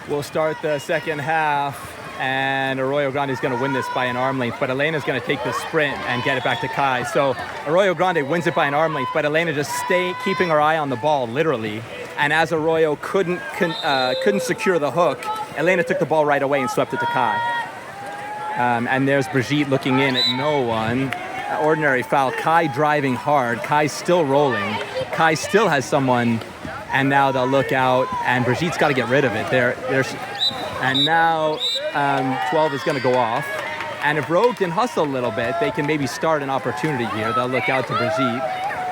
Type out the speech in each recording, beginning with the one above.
We'll start the second half, and Arroyo Grande is going to win this by an arm length, but Elena's going to take the sprint and get it back to Kai. So Arroyo Grande wins it by an arm length, but Elena just keeping her eye on the ball, literally. And as Arroyo couldn't secure the hook, Elena took the ball right away and swept it to Kai. And there's Brigitte looking in at no one. Ordinary foul. Kai driving hard. Kai's still rolling. Kai still has someone, and now they'll look out, and Brigitte's got to get rid of it. And now 12 is going to go off. And if Rogue can hustle a little bit, they can maybe start an opportunity here. They'll look out to Brigitte.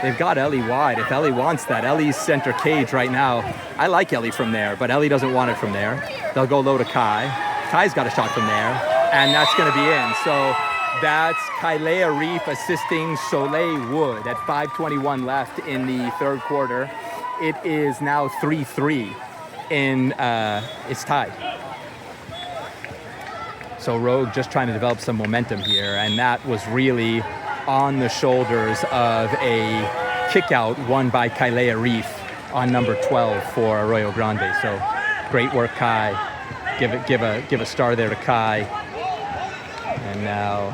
They've got Ellie wide. If Ellie wants that, Ellie's center cage right now. I like Ellie from there, but Ellie doesn't want it from there. They'll go low to Kai. Kai's got a shot from there, and that's going to be in. So that's Kailea Reef assisting Soleil Wood at 5:21 left in the third quarter. It is now 3-3 it's tied. So Rogue just trying to develop some momentum here, and that was really on the shoulders of a kick out won by Kailea Reef on number 12 for Arroyo Grande. So great work, Kai. Give a star there to Kai. And now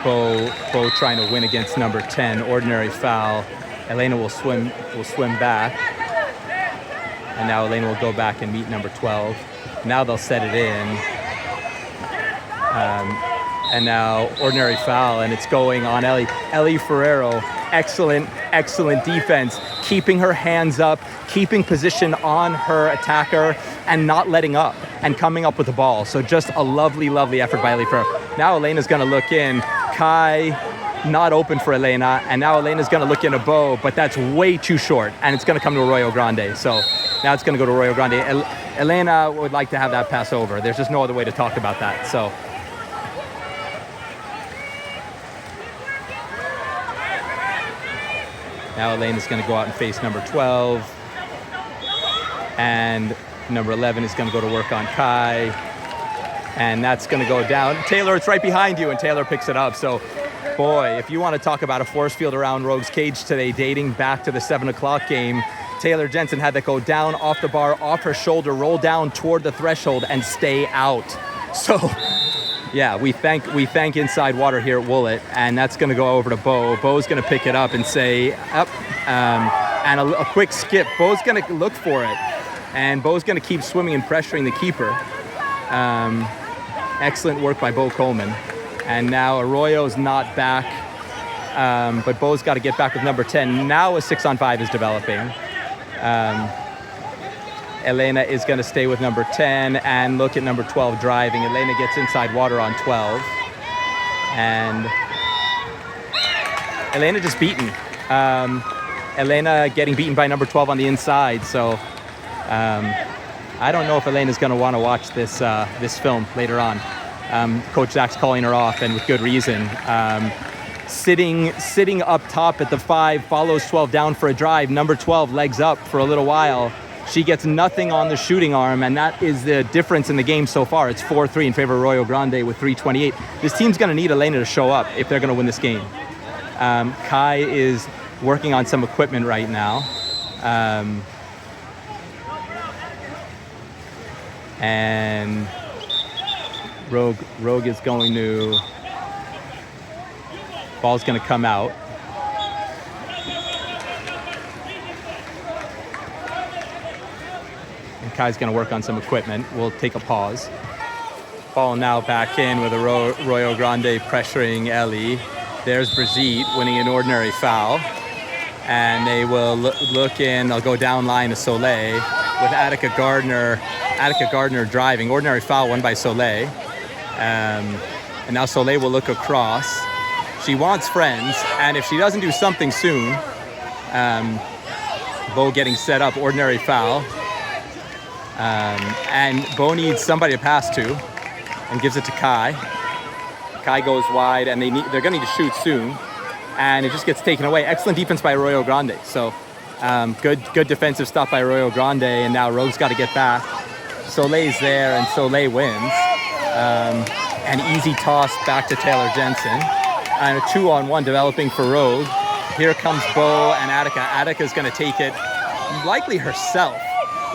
Bo trying to win against number 10, ordinary foul. Elena will swim back. And now Elena will go back and meet number 12. Now they'll set it in. And now ordinary foul, and it's going on Ellie. Ellie Ferrero, excellent defense, keeping her hands up, keeping position on her attacker, and not letting up, and coming up with the ball. So just a lovely effort by Ellie Ferrero. Now Elena's going to look in. Kai not open for Elena, and now Elena's going to look in a Bo, but that's way too short, and it's going to come to Arroyo Grande. So now it's going to go to Arroyo Grande. Elena would like to have that pass over. There's just no other way to talk about that. So now Elena's going to go out and face number 12. And number 11 is going to go to work on Kai. And that's going to go down. Taylor, it's right behind you, and Taylor picks it up. So, boy, if you want to talk about a force field around Rogue's cage today, dating back to the 7 o'clock game, Taylor Jensen had that go down off the bar, off her shoulder, roll down toward the threshold, and stay out. So, yeah, we thank Inside Water here at Woollett, and that's going to go over to Bo. Bo's going to pick it up and say, up, and a quick skip. Bo's going to look for it, and Bo's going to keep swimming and pressuring the keeper. Excellent work by Bo Coleman. And now Arroyo's not back, but Bo's got to get back with number 10. Now a 6-on-5 is developing. Elena is going to stay with number 10 and look at number 12 driving. Elena gets inside water on 12. And Elena just beaten. Elena getting beaten by number 12 on the inside. So I don't know if Elena's going to want to watch this film later on. Coach Zach's calling her off, and with good reason. Sitting up top at the 5, follows 12 down for a drive. Number 12 legs up for a little while. She gets nothing on the shooting arm, and that is the difference in the game so far. It's 4-3 in favor of Arroyo Grande with 3:28. This team's going to need Elena to show up if they're going to win this game. Kai is working on some equipment right now. And Rogue is going to... Ball's going to come out. And Kai's going to work on some equipment. We'll take a pause. Ball now back in with Arroyo Grande pressuring Ellie. There's Brigitte winning an ordinary foul. And they will look in. They'll go down line to Soleil with Attica Gardner driving. Ordinary foul won by Soleil. And now Soleil will look across. She wants friends, and if she doesn't do something soon, Bo getting set up, ordinary foul. And Bo needs somebody to pass to and gives it to Kai. Kai goes wide, and they're going to need to shoot soon. And it just gets taken away. Excellent defense by Arroyo Grande. So good defensive stuff by Arroyo Grande, and now Rogue's got to get back. Soleil's there, and Soleil wins. An easy toss back to Taylor Jensen. And a 2-on-1 developing for Rogue. Here comes Bo and Attica. Attica's going to take it, likely herself.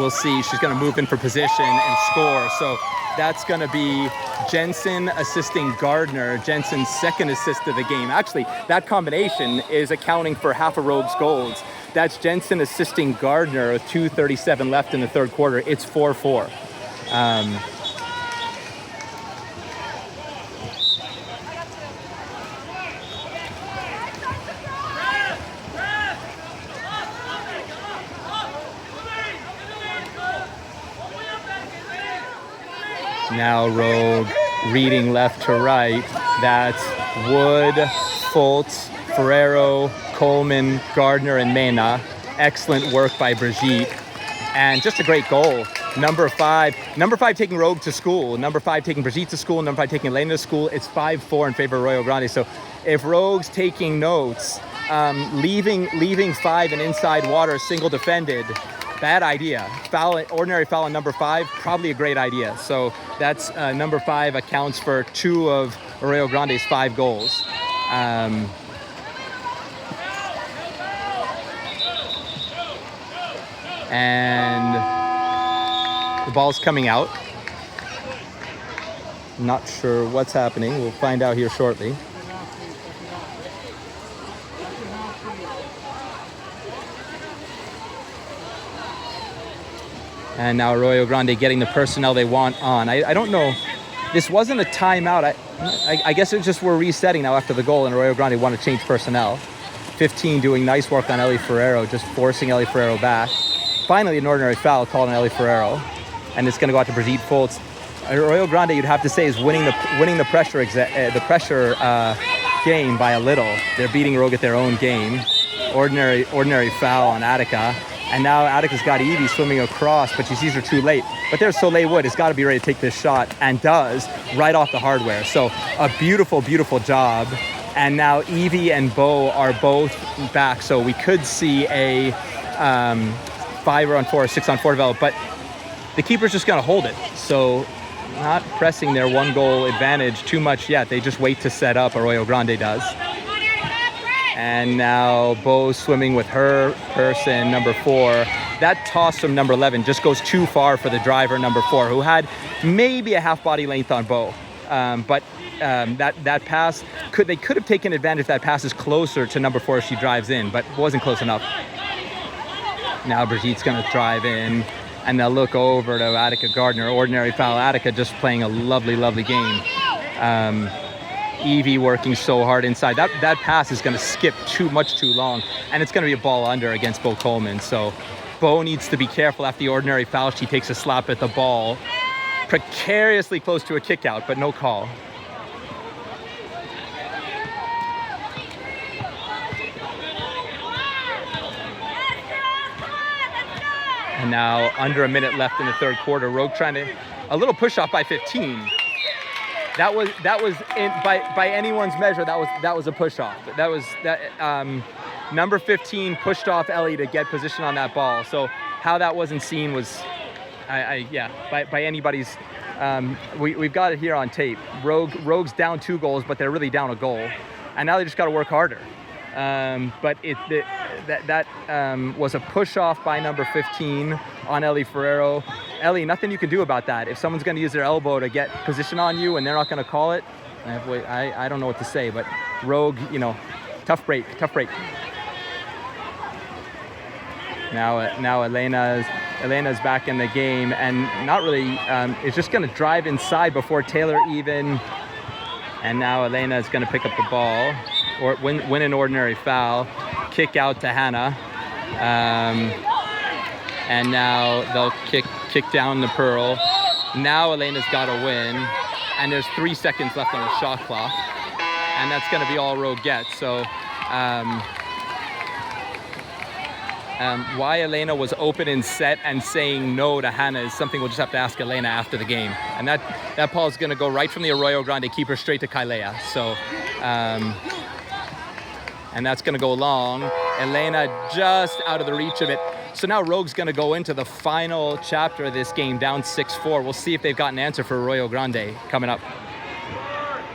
we'll see. She's going to move in for position and score. So that's going to be Jensen assisting Gardner, Jensen's second assist of the game. Actually, that combination is accounting for half of Rogue's goals. That's Jensen assisting Gardner with 2:37 left in the third quarter. It's 4-4. Now Rogue reading left to right. That's Wood, Foltz, Ferrero, Coleman, Gardner, and Mena. Excellent work by Brigitte. And just a great goal. Number five taking Rogue to school. Number 5 taking Brigitte to school. Number 5 taking Elena to school. It's 5-4 in favor of Arroyo Grande. So if Rogue's taking notes, leaving 5 in inside water, single defended, bad idea. Ordinary foul on number 5, probably a great idea. So that's number 5 accounts for 2 of Arroyo Grande's 5 goals. And the ball's coming out. Not sure what's happening. We'll find out here shortly. And now Arroyo Grande getting the personnel they want on. I don't know. This wasn't a timeout. I guess it just we're resetting now after the goal, and Arroyo Grande want to change personnel. 15 doing nice work on Ellie Ferrero, just forcing Ellie Ferrero back. Finally, an ordinary foul called on Ellie Ferrero, and it's going to go out to Brigitte Foltz. Arroyo Grande, you'd have to say, is winning the pressure game by a little. They're beating Rogue at their own game. Ordinary foul on Attica. And now Attica's got Evie swimming across, but she sees her too late. But there's Soleil Wood, has got to be ready to take this shot, and does, right off the hardware. So a beautiful, beautiful job. And now Evie and Bo are both back, so we could see a 5-on-4 or 6-on-4 develop, but the keeper's just going to hold it. So not pressing their 1-goal advantage too much yet. They just wait to set up, Arroyo Grande does. And now Bo swimming with her person, number 4. That toss from number 11 just goes too far for the driver, number 4, who had maybe a half body length on Bo. But that pass, they could have taken advantage if that pass is closer to number 4 if she drives in, but wasn't close enough. Now Brigitte's going to drive in, and they'll look over to Attica Gardner. Ordinary foul. Attica just playing a lovely, lovely game. Evie working so hard inside. That pass is going to skip too long, and it's going to be a ball under against Bo Coleman. So Bo needs to be careful after the ordinary foul. She takes a slap at the ball, precariously close to a kick out, but no call. And now under a minute left in the third quarter. Rogue trying to, a little push off by 15. That was by anyone's measure, that was a push off. Number 15 pushed off Ellie to get position on that ball. So how that wasn't seen was, by anybody's. We've got it here on tape. Rogue's down 2 goals, but they're really down a goal, and now they just got to work harder. But that was a push off by number 15 on Ellie Ferrero. Ellie, nothing you can do about that. If someone's going to use their elbow to get position on you and they're not going to call it, I don't know what to say. But Rogue, tough break. Now Elena's back in the game, and not really. Is just going to drive inside before Taylor even. And now Elena is going to pick up the ball, or win an ordinary foul, kick out to Hannah, and now they'll kick down the Pearl. Now Elena's got to win, and there's 3 seconds left on the shot clock, and that's going to be all Rogue gets. So why Elena was open and set and saying no to Hannah is something we'll just have to ask Elena after the game. And that ball is going to go right from the Arroyo Grande keeper straight to Kailea. So, and that's going to go long. Elena just out of the reach of it. So now Rogue's going to go into the final chapter of this game, down 6-4. We'll see if they've got an answer for Arroyo Grande coming up.